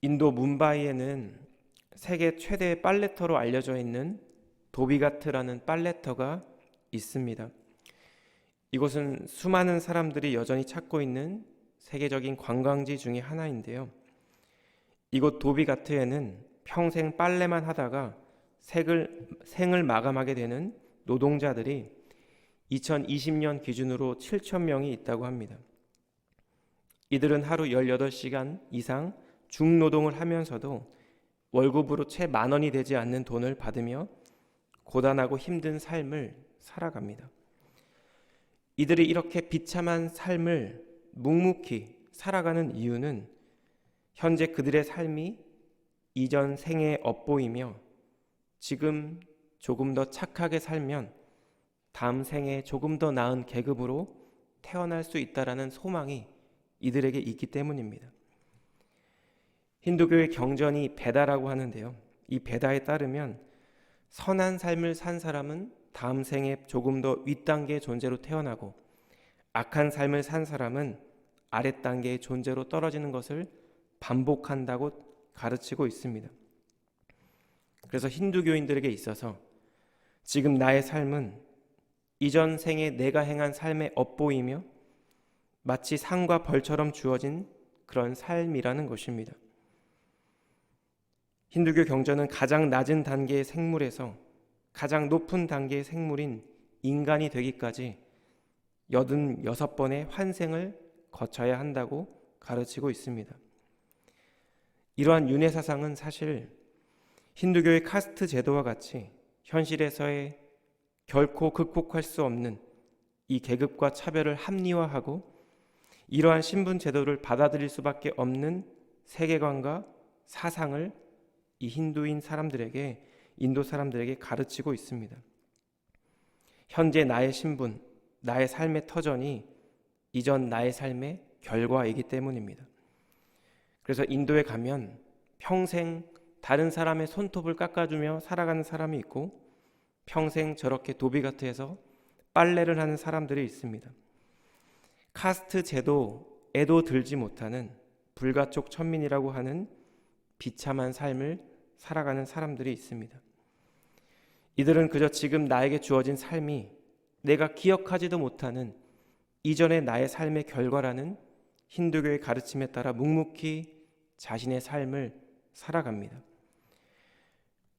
인도 뭄바이에는 세계 최대의 빨래터로 알려져 있는 도비가트라는 빨래터가 있습니다. 이곳은 수많은 사람들이 여전히 찾고 있는 세계적인 관광지 중에 하나인데요. 이곳 도비가트에는 평생 빨래만 하다가 생을 마감하게 되는 노동자들이 2020년 기준으로 7천 명이 있다고 합니다. 이들은 하루 18시간 이상 중노동을 하면서도 월급으로 채 10,000원이 되지 않는 돈을 받으며 고단하고 힘든 삶을 살아갑니다. 이들이 이렇게 비참한 삶을 묵묵히 살아가는 이유는 현재 그들의 삶이 이전 생에 엿보이며 지금 조금 더 착하게 살면 다음 생에 조금 더 나은 계급으로 태어날 수 있다라는 소망이 이들에게 있기 때문입니다. 힌두교의 경전이 베다라고 하는데요. 이 베다에 따르면 선한 삶을 산 사람은 다음 생에 조금 더 윗단계의 존재로 태어나고 악한 삶을 산 사람은 아랫단계의 존재로 떨어지는 것을 반복한다고 가르치고 있습니다. 그래서 힌두교인들에게 있어서 지금 나의 삶은 이전 생에 내가 행한 삶에 엿보이며 마치 상과 벌처럼 주어진 그런 삶이라는 것입니다. 힌두교 경전은 가장 낮은 단계의 생물에서 가장 높은 단계의 생물인 인간이 되기까지 86번의 환생을 거쳐야 한다고 가르치고 있습니다. 이러한 윤회 사상은 사실 힌두교의 카스트 제도와 같이 현실에서의 결코 극복할 수 없는 이 계급과 차별을 합리화하고 이러한 신분 제도를 받아들일 수밖에 없는 세계관과 사상을 이 힌두인 사람들에게, 인도 사람들에게 가르치고 있습니다. 현재 나의 신분, 나의 삶의 터전이 이전 나의 삶의 결과이기 때문입니다. 그래서 인도에 가면 평생 다른 사람의 손톱을 깎아주며 살아가는 사람이 있고 평생 저렇게 도비가트에서 빨래를 하는 사람들이 있습니다. 카스트 제도에도 들지 못하는 불가촉 천민이라고 하는 비참한 삶을 살아가는 사람들이 있습니다. 이들은 그저 지금 나에게 주어진 삶이 내가 기억하지도 못하는 이전의 나의 삶의 결과라는 힌두교의 가르침에 따라 묵묵히 자신의 삶을 살아갑니다.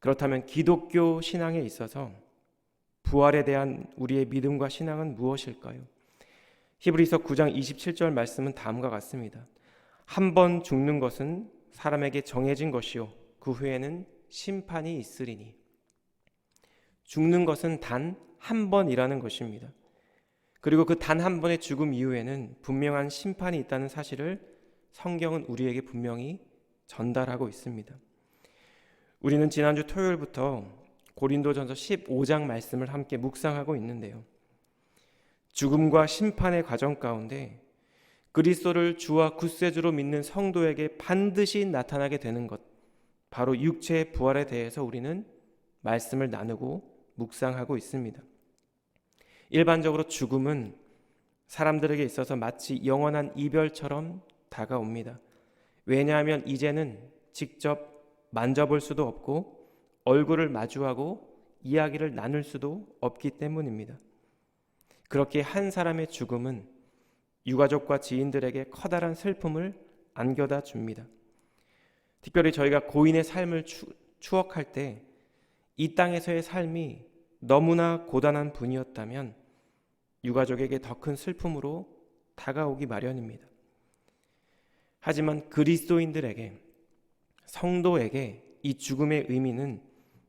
그렇다면 기독교 신앙에 있어서 부활에 대한 우리의 믿음과 신앙은 무엇일까요? 히브리서 9장 27절 말씀은 다음과 같습니다. 한 번 죽는 것은 사람에게 정해진 것이요 그 후에는 심판이 있으리니. 죽는 것은 단 한 번이라는 것입니다. 그리고 그 단 한 번의 죽음 이후에는 분명한 심판이 있다는 사실을 성경은 우리에게 분명히 전달하고 있습니다. 우리는 지난주 토요일부터 고린도전서 15장 말씀을 함께 묵상하고 있는데요. 죽음과 심판의 과정 가운데 그리스도를 주와 구세주로 믿는 성도에게 반드시 나타나게 되는 것, 바로 육체의 부활에 대해서 우리는 말씀을 나누고 묵상하고 있습니다. 일반적으로 죽음은 사람들에게 있어서 마치 영원한 이별처럼 다가옵니다. 왜냐하면 이제는 직접 만져볼 수도 없고 얼굴을 마주하고 이야기를 나눌 수도 없기 때문입니다. 그렇게 한 사람의 죽음은 유가족과 지인들에게 커다란 슬픔을 안겨다 줍니다. 특별히 저희가 고인의 삶을 추억할 때 이 땅에서의 삶이 너무나 고단한 분이었다면 유가족에게 더 큰 슬픔으로 다가오기 마련입니다. 하지만 그리스도인들에게, 성도에게 이 죽음의 의미는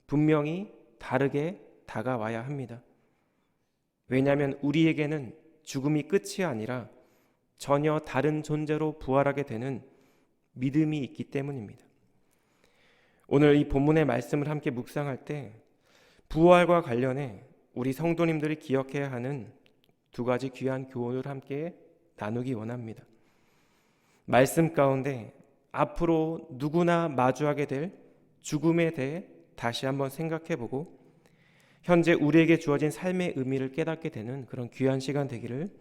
분명히 다르게 다가와야 합니다. 왜냐하면 우리에게는 죽음이 끝이 아니라 전혀 다른 존재로 부활하게 되는 믿음이 있기 때문입니다. 오늘 이 본문의 말씀을 함께 묵상할 때 부활과 관련해 우리 성도님들이 기억해야 하는 두 가지 귀한 교훈을 함께 나누기 원합니다. 말씀 가운데 앞으로 누구나 마주하게 될 죽음에 대해 다시 한번 생각해보고 현재 우리에게 주어진 삶의 의미를 깨닫게 되는 그런 귀한 시간 되기를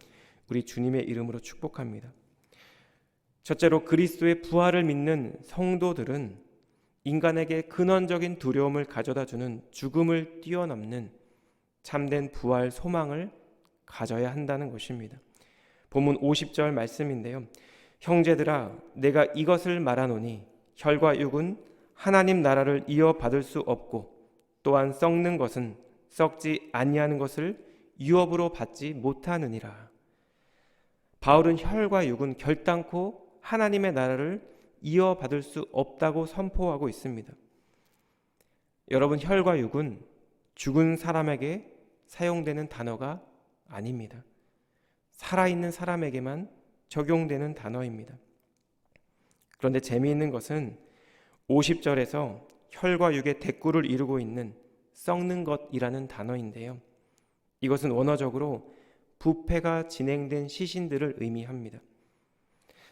우리 주님의 이름으로 축복합니다. 첫째로 그리스도의 부활을 믿는 성도들은 인간에게 근원적인 두려움을 가져다주는 죽음을 뛰어넘는 참된 부활 소망을 가져야 한다는 것입니다. 본문 50절 말씀인데요. 형제들아, 내가 이것을 말하노니 혈과 육은 하나님 나라를 이어받을 수 없고 또한 썩는 것은 썩지 아니하는 것을 유업으로 받지 못하느니라. 바울은 혈과 육은 결단코 하나님의 나라를 이어받을 수 없다고 선포하고 있습니다. 여러분, 혈과 육은 죽은 사람에게 사용되는 단어가 아닙니다. 살아있는 사람에게만 적용되는 단어입니다. 그런데 재미있는 것은 50절에서 혈과 육의 대꾸를 이루고 있는 썩는 것이라는 단어인데요. 이것은 원어적으로 부패가 진행된 시신들을 의미합니다.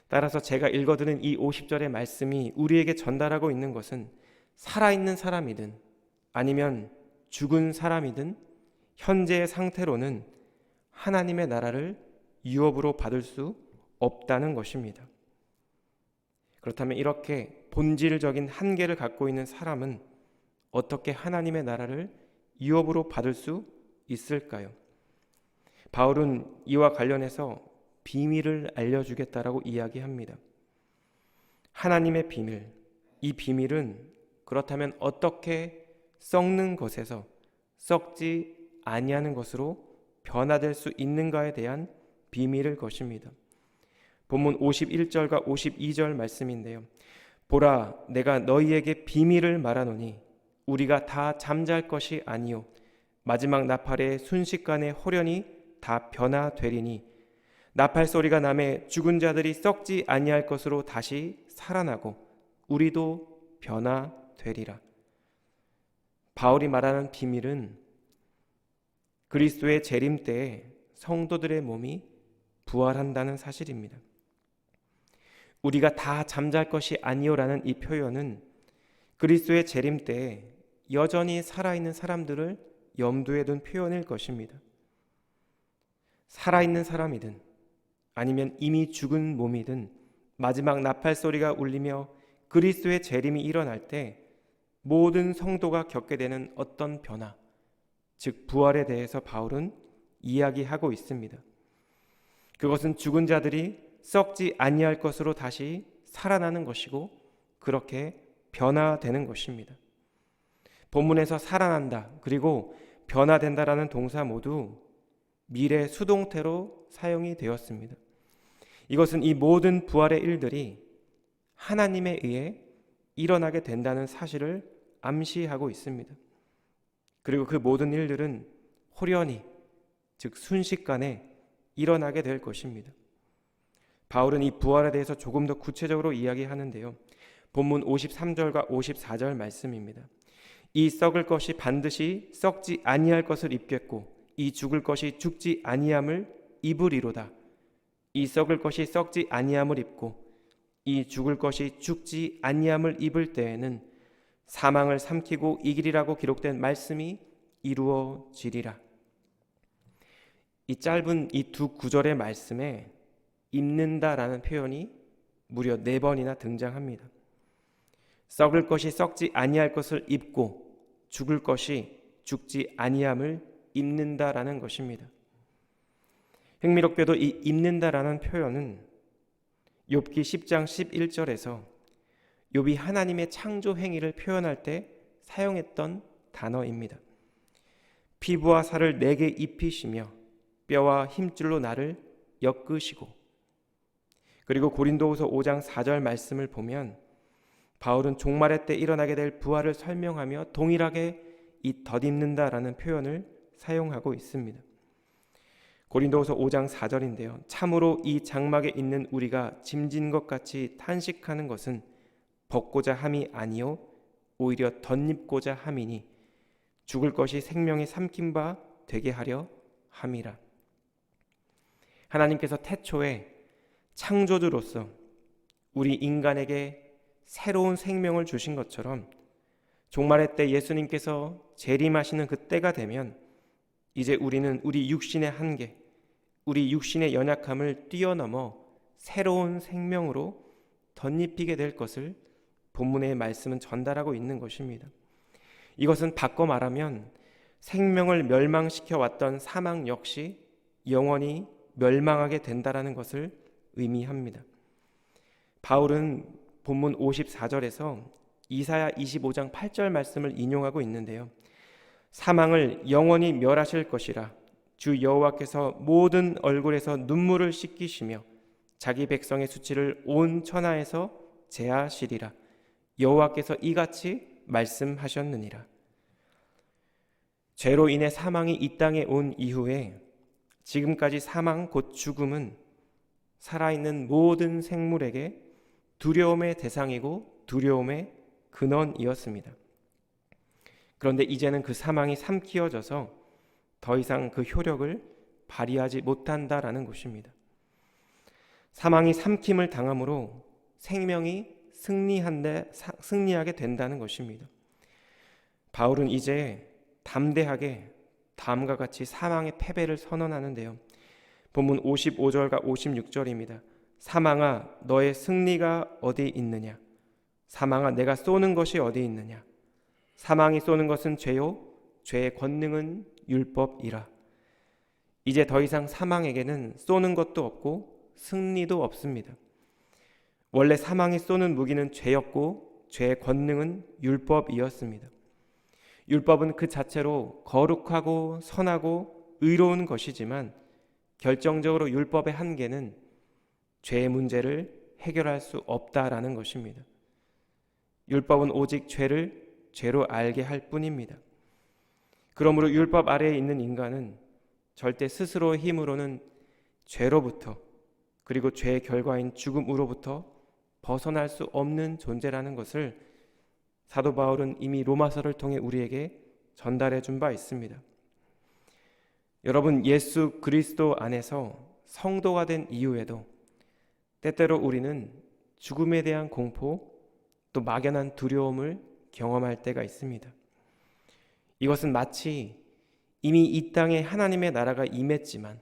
따라서 제가 읽어드린 이 50절의 말씀이 우리에게 전달하고 있는 것은 살아있는 사람이든 아니면 죽은 사람이든 현재의 상태로는 하나님의 나라를 유업으로 받을 수 없다는 것입니다. 그렇다면 이렇게 본질적인 한계를 갖고 있는 사람은 어떻게 하나님의 나라를 유업으로 받을 수 있을까요? 바울은 이와 관련해서 비밀을 알려주겠다라고 이야기합니다. 하나님의 비밀, 이 비밀은 그렇다면 어떻게 썩는 것에서 썩지 아니하는 것으로 변화될 수 있는가에 대한 비밀일 것입니다. 본문 51절과 52절 말씀인데요. 보라, 내가 너희에게 비밀을 말하노니 우리가 다 잠잘 것이 아니요 마지막 나팔의 순식간에 호련히 다 변화되리니 나팔 소리가 나매 죽은 자들이 썩지 아니할 것으로 다시 살아나고 우리도 변화되리라. 바울이 말하는 비밀은 그리스도의 재림 때에 성도들의 몸이 부활한다는 사실입니다. 우리가 다 잠잘 것이 아니요라는 이 표현은 그리스도의 재림 때에 여전히 살아있는 사람들을 염두에 둔 표현일 것입니다. 살아있는 사람이든 아니면 이미 죽은 몸이든 마지막 나팔 소리가 울리며 그리스도의 재림이 일어날 때 모든 성도가 겪게 되는 어떤 변화, 즉 부활에 대해서 바울은 이야기하고 있습니다. 그것은 죽은 자들이 썩지 아니할 것으로 다시 살아나는 것이고 그렇게 변화되는 것입니다. 본문에서 살아난다 그리고 변화된다라는 동사 모두 미래 수동태로 사용이 되었습니다. 이것은 이 모든 부활의 일들이 하나님에 의해 일어나게 된다는 사실을 암시하고 있습니다. 그리고 그 모든 일들은 호련히, 즉 순식간에 일어나게 될 것입니다. 바울은 이 부활에 대해서 조금 더 구체적으로 이야기하는데요. 본문 53절과 54절 말씀입니다. 이 썩을 것이 반드시 썩지 아니할 것을 입겠고 이 죽을 것이 죽지 아니함을 입으리로다. 이 썩을 것이 썩지 아니함을 입고 이 죽을 것이 죽지 아니함을 입을 때에는 사망을 삼키고 이기리라고 기록된 말씀이 이루어지리라. 이 짧은 이 두 구절의 말씀에 입는다라는 표현이 무려 4번이나 등장합니다. 썩을 것이 썩지 아니할 것을 입고 죽을 것이 죽지 아니함을 입는다라는 것입니다. 흥미롭게도 이 입는다라는 표현은 욥기 10장 11절에서 욥이 하나님의 창조 행위를 표현할 때 사용했던 단어입니다. 피부와 살을 내게 입히시며 뼈와 힘줄로 나를 엮으시고. 그리고 고린도후서 5장 4절 말씀을 보면 바울은 종말의 때 일어나게 될 부활을 설명하며 동일하게 이 덧입는다라는 표현을 사용하고 있습니다. 고린도후서 5장 4절인데요. 참으로 이 장막에 있는 우리가 짐진 것 같이 탄식하는 것은 벗고자 함이 아니요 오히려 덧입고자 함이니 죽을 것이 생명이 삼킨 바 되게 하려 함이라. 하나님께서 태초에 창조주로서 우리 인간에게 새로운 생명을 주신 것처럼 종말의 때 예수님께서 재림하시는 그 때가 되면 이제 우리는 우리 육신의 한계, 우리 육신의 연약함을 뛰어넘어 새로운 생명으로 덧입히게 될 것을 본문의 말씀은 전달하고 있는 것입니다. 이것은 바꿔 말하면 생명을 멸망시켜 왔던 사망 역시 영원히 멸망하게 된다라는 것을 의미합니다. 바울은 본문 54절에서 이사야 25장 8절 말씀을 인용하고 있는데요. 사망을 영원히 멸하실 것이라 주 여호와께서 모든 얼굴에서 눈물을 씻기시며 자기 백성의 수치를 온 천하에서 제하시리라. 여호와께서 이같이 말씀하셨느니라. 죄로 인해 사망이 이 땅에 온 이후에 지금까지 사망 곧 죽음은 살아있는 모든 생물에게 두려움의 대상이고 두려움의 근원이었습니다. 그런데 이제는 그 사망이 삼키어져서 더 이상 그 효력을 발휘하지 못한다라는 것입니다. 사망이 삼킴을 당함으로 생명이 승리하게 된다는 것입니다. 바울은 이제 담대하게 다음과 같이 사망의 패배를 선언하는데요. 본문 55절과 56절입니다. 사망아 너의 승리가 어디 있느냐? 사망아 내가 쏘는 것이 어디 있느냐? 사망이 쏘는 것은 죄요 죄의 권능은 율법이라. 이제 더 이상 사망에게는 쏘는 것도 없고 승리도 없습니다. 원래 사망이 쏘는 무기는 죄였고 죄의 권능은 율법이었습니다. 율법은 그 자체로 거룩하고 선하고 의로운 것이지만 결정적으로 율법의 한계는 죄의 문제를 해결할 수 없다라는 것입니다. 율법은 오직 죄를 죄로 알게 할 뿐입니다. 그러므로 율법 아래에 있는 인간은 절대 스스로의 힘으로는 죄로부터 그리고 죄의 결과인 죽음으로부터 벗어날 수 없는 존재라는 것을 사도 바울은 이미 로마서를 통해 우리에게 전달해 준 바 있습니다. 여러분, 예수 그리스도 안에서 성도가 된 이후에도 때때로 우리는 죽음에 대한 공포 또 막연한 두려움을 경험할 때가 있습니다. 이것은 마치 이미 이 땅에 하나님의 나라가 임했지만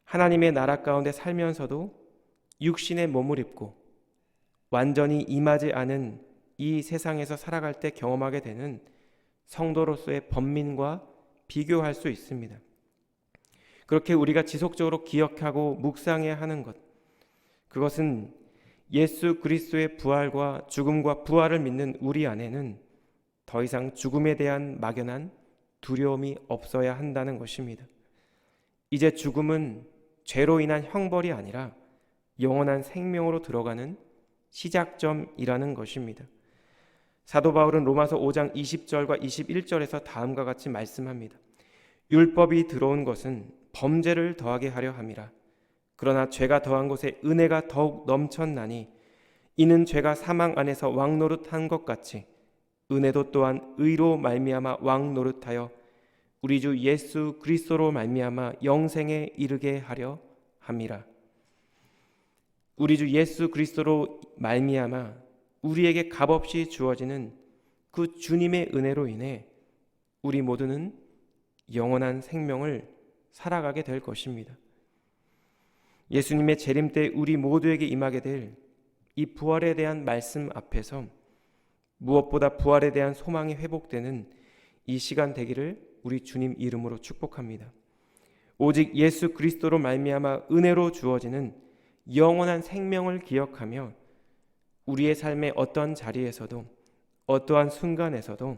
하나님의 나라 가운데 살면서도 육신의 몸을 입고 완전히 임하지 않은 이 세상에서 살아갈 때 경험하게 되는 성도로서의 번민과 비교할 수 있습니다. 그렇게 우리가 지속적으로 기억하고 묵상해야 하는 것, 그것은 예수 그리스도의 부활과 죽음과 부활을 믿는 우리 안에는 더 이상 죽음에 대한 막연한 두려움이 없어야 한다는 것입니다. 이제 죽음은 죄로 인한 형벌이 아니라 영원한 생명으로 들어가는 시작점이라는 것입니다. 사도 바울은 로마서 5장 20절과 21절에서 다음과 같이 말씀합니다. 율법이 들어온 것은 범죄를 더하게 하려 함이라. 그러나 죄가 더한 곳에 은혜가 더욱 넘쳤나니 이는 죄가 사망 안에서 왕노릇한 것 같이 은혜도 또한 의로 말미암아 왕노릇하여 우리 주 예수 그리스도로 말미암아 영생에 이르게 하려 함이라. 우리 주 예수 그리스도로 말미암아 우리에게 값없이 주어지는 그 주님의 은혜로 인해 우리 모두는 영원한 생명을 살아가게 될 것입니다. 예수님의 재림 때 우리 모두에게 임하게 될 이 부활에 대한 말씀 앞에서 무엇보다 부활에 대한 소망이 회복되는 이 시간 되기를 우리 주님 이름으로 축복합니다. 오직 예수 그리스도로 말미암아 은혜로 주어지는 영원한 생명을 기억하며 우리의 삶의 어떤 자리에서도 어떠한 순간에서도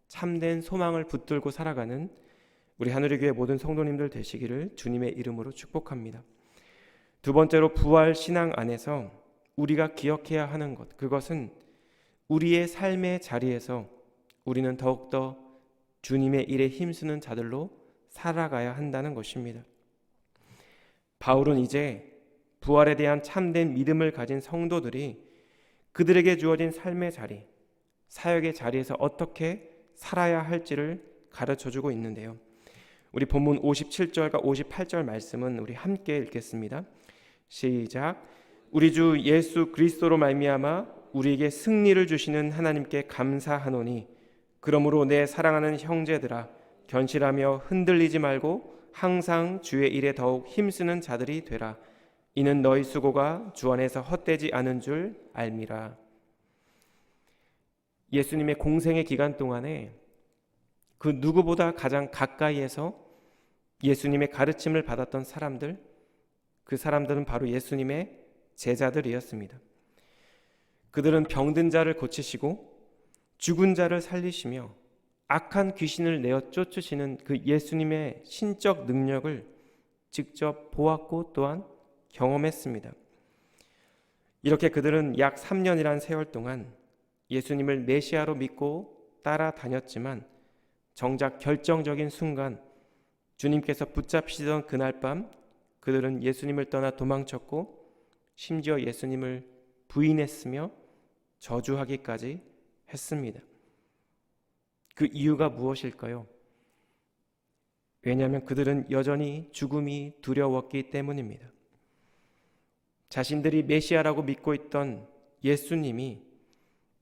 참된 소망을 붙들고 살아가는 우리 하늘의 교회 모든 성도님들 되시기를 주님의 이름으로 축복합니다. 두 번째로 부활 신앙 안에서 우리가 기억해야 하는 것, 그것은 우리의 삶의 자리에서 우리는 더욱더 주님의 일에 힘쓰는 자들로 살아가야 한다는 것입니다. 바울은 이제 부활에 대한 참된 믿음을 가진 성도들이 그들에게 주어진 삶의 자리, 사역의 자리에서 어떻게 살아야 할지를 가르쳐주고 있는데요. 우리 본문 57절과 58절 말씀은 우리 함께 읽겠습니다. 시작. 우리 주 예수 그리스도로 말미암아 우리에게 승리를 주시는 하나님께 감사하노니 그러므로 내 사랑하는 형제들아 견실하며 흔들리지 말고 항상 주의 일에 더욱 힘쓰는 자들이 되라. 이는 너희 수고가 주 안에서 헛되지 않은 줄 알미라. 예수님의 공생의 기간 동안에 그 누구보다 가장 가까이에서 예수님의 가르침을 받았던 사람들, 그 사람들은 바로 예수님의 제자들이었습니다. 그들은 병든 자를 고치시고 죽은 자를 살리시며 악한 귀신을 내어 쫓으시는 그 예수님의 신적 능력을 직접 보았고 또한 경험했습니다. 이렇게 그들은 약 3년이란 세월 동안 예수님을 메시아로 믿고 따라다녔지만 정작 결정적인 순간 주님께서 붙잡히시던 그날 밤 그들은 예수님을 떠나 도망쳤고 심지어 예수님을 부인했으며 저주하기까지 했습니다. 그 이유가 무엇일까요? 왜냐하면 그들은 여전히 죽음이 두려웠기 때문입니다. 자신들이 메시아라고 믿고 있던 예수님이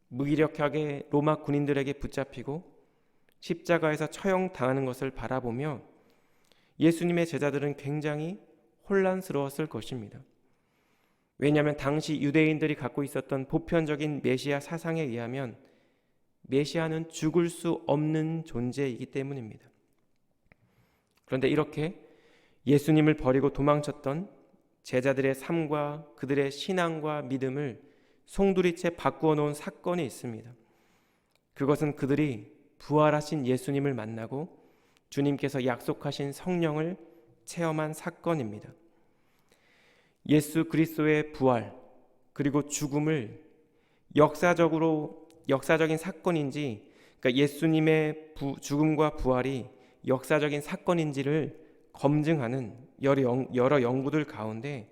무기력하게 로마 군인들에게 붙잡히고 십자가에서 처형당하는 것을 바라보며 예수님의 제자들은 굉장히 혼란스러웠을 것입니다. 왜냐하면 당시 유대인들이 갖고 있었던 보편적인 메시아 사상에 의하면 메시아는 죽을 수 없는 존재이기 때문입니다. 그런데 이렇게 예수님을 버리고 도망쳤던 제자들의 삶과 그들의 신앙과 믿음을 송두리째 바꾸어 놓은 사건이 있습니다. 그것은 그들이 부활하신 예수님을 만나고 주님께서 약속하신 성령을 체험한 사건입니다. 예수 그리스도의 부활 그리고 죽음을 역사적인 사건인지, 그러니까 예수님의 죽음과 부활이 역사적인 사건인지를 검증하는 여러 연구들 가운데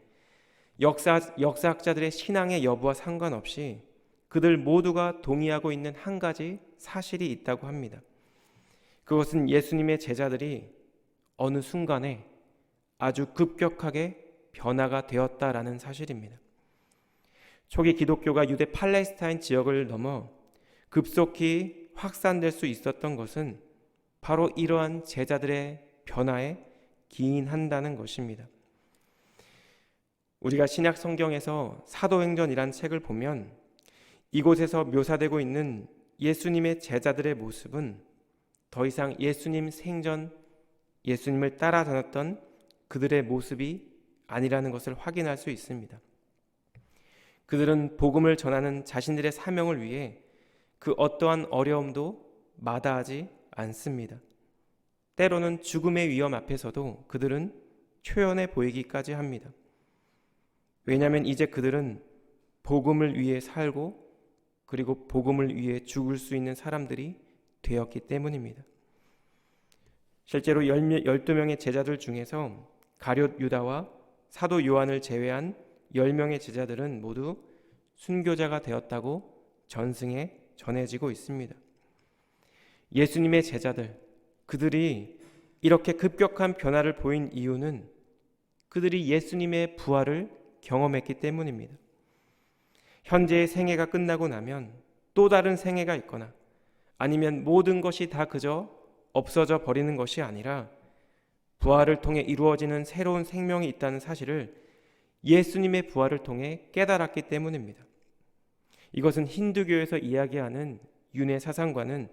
역사학자들의 신앙의 여부와 상관없이 그들 모두가 동의하고 있는 한 가지 사실이 있다고 합니다. 그것은 예수님의 제자들이 어느 순간에 아주 급격하게 변화가 되었다라는 사실입니다. 초기 기독교가 유대 팔레스타인 지역을 넘어 급속히 확산될 수 있었던 것은 바로 이러한 제자들의 변화에 기인한다는 것입니다. 우리가 신약 성경에서 사도행전이란 책을 보면 이곳에서 묘사되고 있는 예수님의 제자들의 모습은 더 이상 예수님 생전 예수님을 따라다녔던 그들의 모습이 아니라는 것을 확인할 수 있습니다. 그들은 복음을 전하는 자신들의 사명을 위해 그 어떠한 어려움도 마다하지 않습니다. 때로는 죽음의 위험 앞에서도 그들은 초연해 보이기까지 합니다. 왜냐하면 이제 그들은 복음을 위해 살고 그리고 복음을 위해 죽을 수 있는 사람들이 되었기 때문입니다. 실제로 12명의 제자들 중에서 가룟 유다와 사도 요한을 제외한 10명의 제자들은 모두 순교자가 되었다고 전승에 전해지고 있습니다. 예수님의 제자들, 그들이 이렇게 급격한 변화를 보인 이유는 그들이 예수님의 부활을 경험했기 때문입니다. 현재의 생애가 끝나고 나면 또 다른 생애가 있거나 아니면 모든 것이 다 그저 없어져 버리는 것이 아니라 부활을 통해 이루어지는 새로운 생명이 있다는 사실을 예수님의 부활을 통해 깨달았기 때문입니다. 이것은 힌두교에서 이야기하는 윤회 사상과는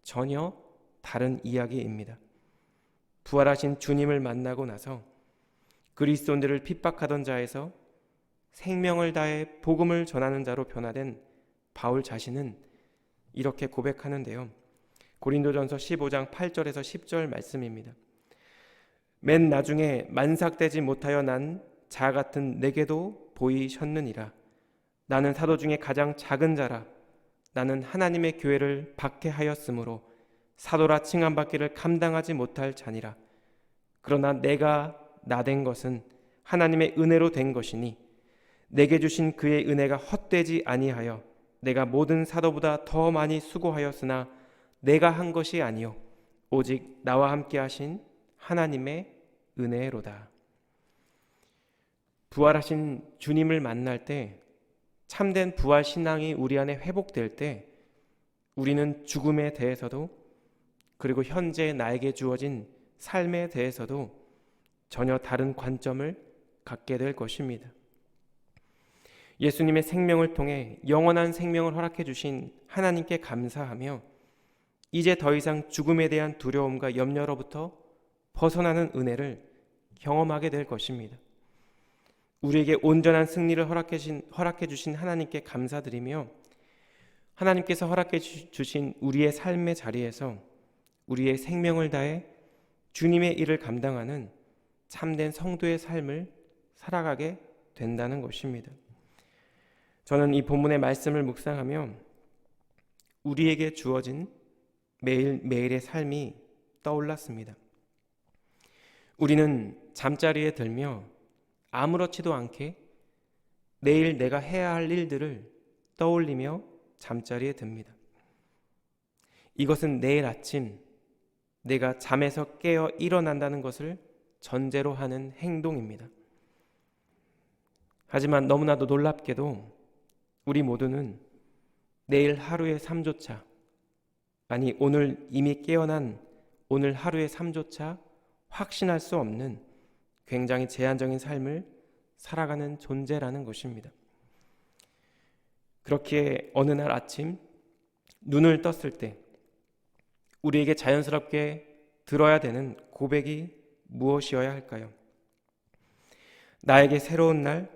전혀 다른 이야기입니다. 부활하신 주님을 만나고 나서 그리스도인들을 핍박하던 자에서 생명을 다해 복음을 전하는 자로 변화된 바울 자신은 이렇게 고백하는데요. 고린도전서 15장 8절에서 10절 말씀입니다. 맨 나중에 만삭되지 못하여 난 자 같은 내게도 보이셨느니라. 나는 사도 중에 가장 작은 자라. 나는 하나님의 교회를 박해하였으므로 사도라 칭함받기를 감당하지 못할 자니라. 그러나 내가 나된 것은 하나님의 은혜로 된 것이니 내게 주신 그의 은혜가 헛되지 아니하여 내가 모든 사도보다 더 많이 수고하였으나 내가 한 것이 아니요 오직 나와 함께 하신 하나님의 은혜로다. 부활하신 주님을 만날 때, 참된 부활 신앙이 우리 안에 회복될 때 우리는 죽음에 대해서도 그리고 현재 나에게 주어진 삶에 대해서도 전혀 다른 관점을 갖게 될 것입니다. 예수님의 생명을 통해 영원한 생명을 허락해 주신 하나님께 감사하며 이제 더 이상 죽음에 대한 두려움과 염려로부터 벗어나는 은혜를 경험하게 될 것입니다. 우리에게 온전한 승리를 허락해 주신 하나님께 감사드리며 하나님께서 허락해 주신 우리의 삶의 자리에서 우리의 생명을 다해 주님의 일을 감당하는 참된 성도의 삶을 살아가게 된다는 것입니다. 저는 이 본문의 말씀을 묵상하며 우리에게 주어진 매일매일의 삶이 떠올랐습니다. 우리는 잠자리에 들며 아무렇지도 않게 내일 내가 해야 할 일들을 떠올리며 잠자리에 듭니다. 이것은 내일 아침 내가 잠에서 깨어 일어난다는 것을 전제로 하는 행동입니다. 하지만 너무나도 놀랍게도 우리 모두는 내일 하루의 삶조차, 아니 오늘 이미 깨어난 오늘 하루의 삶조차 확신할 수 없는 굉장히 제한적인 삶을 살아가는 존재라는 것입니다. 그렇기에 어느 날 아침 눈을 떴을 때 우리에게 자연스럽게 들어야 되는 고백이 무엇이어야 할까요? 나에게 새로운 날,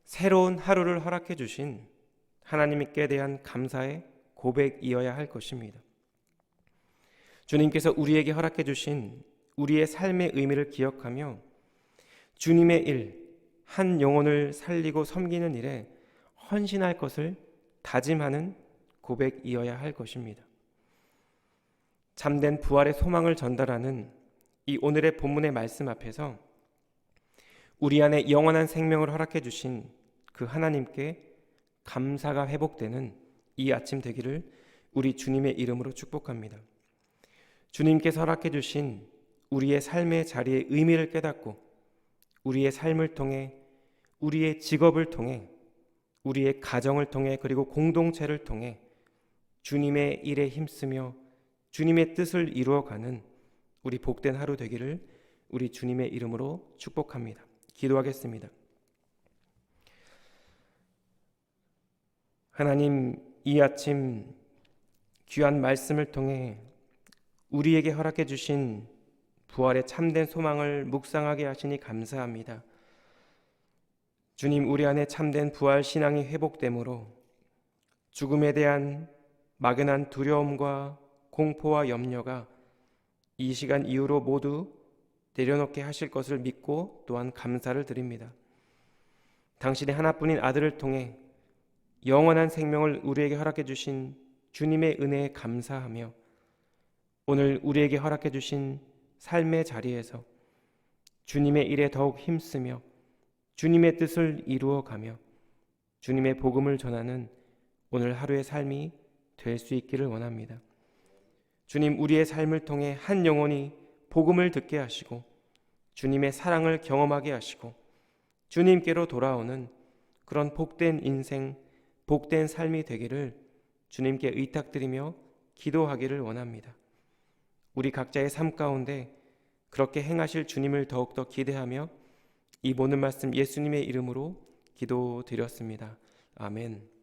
새로운 하루를 허락해 주신 하나님께 대한 감사의 고백이어야 할 것입니다. 주님께서 우리에게 허락해 주신 우리의 삶의 의미를 기억하며 주님의 일, 한 영혼을 살리고 섬기는 일에 헌신할 것을 다짐하는 고백이어야 할 것입니다. 참된 부활의 소망을 전달하는 이 오늘의 본문의 말씀 앞에서 우리 안에 영원한 생명을 허락해 주신 그 하나님께 감사가 회복되는 이 아침 되기를 우리 주님의 이름으로 축복합니다. 주님께서 허락해 주신 우리의 삶의 자리의 의미를 깨닫고 우리의 삶을 통해, 우리의 직업을 통해, 우리의 가정을 통해, 그리고 공동체를 통해 주님의 일에 힘쓰며 주님의 뜻을 이루어가는 우리 복된 하루 되기를 우리 주님의 이름으로 축복합니다. 기도하겠습니다. 하나님, 이 아침 귀한 말씀을 통해 우리에게 허락해 주신 부활의 참된 소망을 묵상하게 하시니 감사합니다. 주님, 우리 안에 참된 부활 신앙이 회복되므로 죽음에 대한 막연한 두려움과 공포와 염려가 이 시간 이후로 모두 내려놓게 하실 것을 믿고 또한 감사를 드립니다. 당신의 하나뿐인 아들을 통해 영원한 생명을 우리에게 허락해 주신 주님의 은혜에 감사하며 오늘 우리에게 허락해 주신 삶의 자리에서 주님의 일에 더욱 힘쓰며 주님의 뜻을 이루어가며 주님의 복음을 전하는 오늘 하루의 삶이 될 수 있기를 원합니다. 주님, 우리의 삶을 통해 한 영혼이 복음을 듣게 하시고 주님의 사랑을 경험하게 하시고 주님께로 돌아오는 그런 복된 인생, 복된 삶이 되기를 주님께 의탁드리며 기도하기를 원합니다. 우리 각자의 삶 가운데 그렇게 행하실 주님을 더욱더 기대하며 이 모든 말씀 예수님의 이름으로 기도드렸습니다. 아멘.